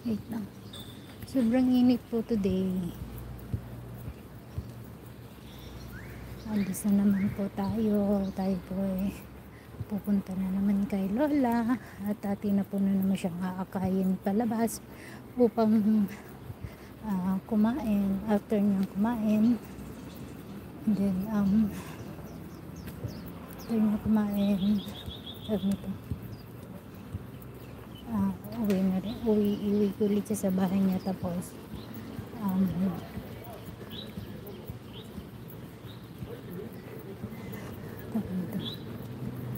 Wait lang. Sobrang init po today. Andis na naman po tayo. Tayo po pupunta na naman kay Lola. At atin na po na naman siyang aakayin palabas upang kumain. After niyang kumain, and then after niya kumain, sabi nito, uwi ko ulit siya sa bahay niya. Tapos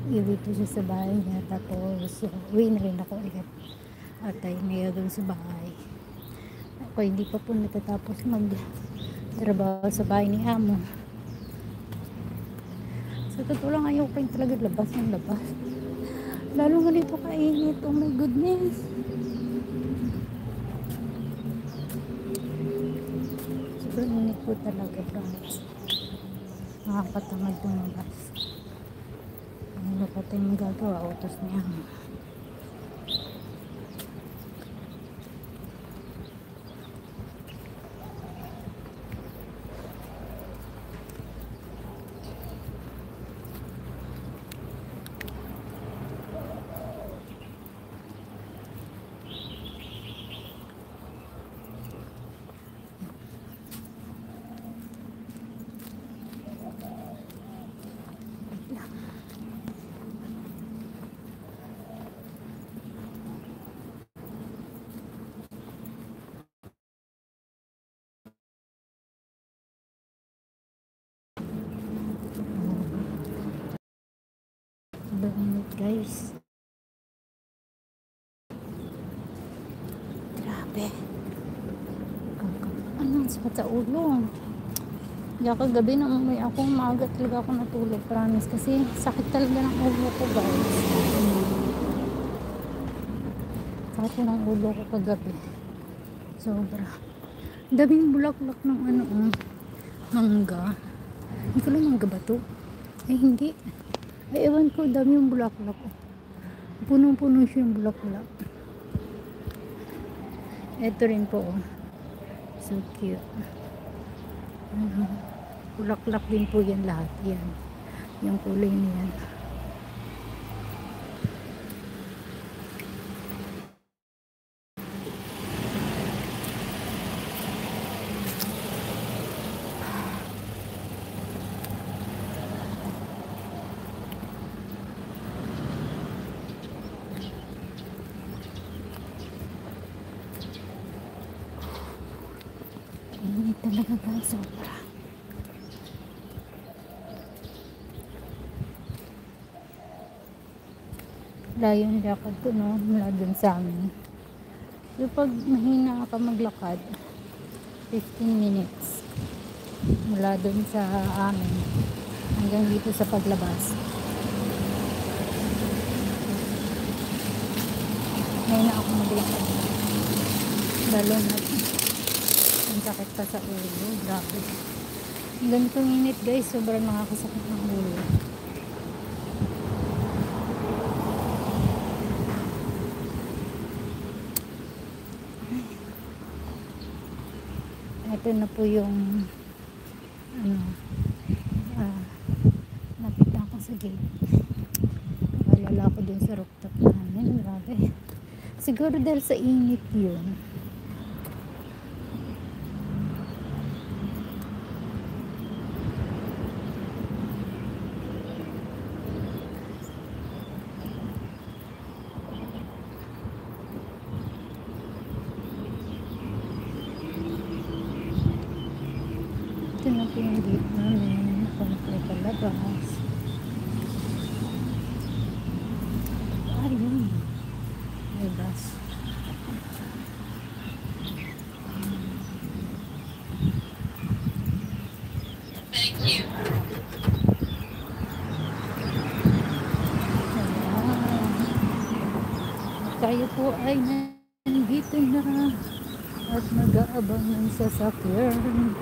iwi ko siya sa bahay niya. Tapos uwi na rin ako ulit at tayo ngayon sa bahay. Ako hindi pa po natatapos magtrabaho sa bahay ni amo. Sa totoo lang, ayaw ko yung talaga labas ng labas, lalo nga dito kainit. Oh my goodness, sobrang init po talaga, promise. Nakakatamad lumabas. Ano pa tayong magagawa, utos niya. Sobrang init, guys. Grabe. Anong sakit sa ulo. Kaya kagabi nang umuwi ako, maaga talaga ako natulog, promise. Kasi sakit talaga ng ulo ko, guys. Sakit ng ulo ko kagabi. Sobra. Daming bulaklak ng mangga. Hindi ko lang mangga ba to? Ay, hindi. Ay, ewan ko, dami yung bulaklak ko. Punong-puno siya yung bulaklak. Ito rin po, oh. So cute. Bulaklak din po yan lahat. Yan. Yung kulay niyan. Init talaga, guys. Sobra. Layo yung lakad ko, no? Mula dun sa amin. So, pag mahina ka maglakad, 15 minutes. Mula dun sa amin hanggang dito sa paglabas. Ngayon na ako maglakad. Lalo na ang sakit pa sa ulo. Grabe. Ang ganitong init, guys. Sobrang nakakasakit ng ulo. Ito na po yung napit na ako sa gate. Nakalala ko dun sa rooftop namin. Grabe. Siguro dahil sa init yun. Ito na po yung gate namin. Ako na po palabas. Ayun. May bus. Thank you. Tayo po ay nandito na at nag-aabang ng sasakyan.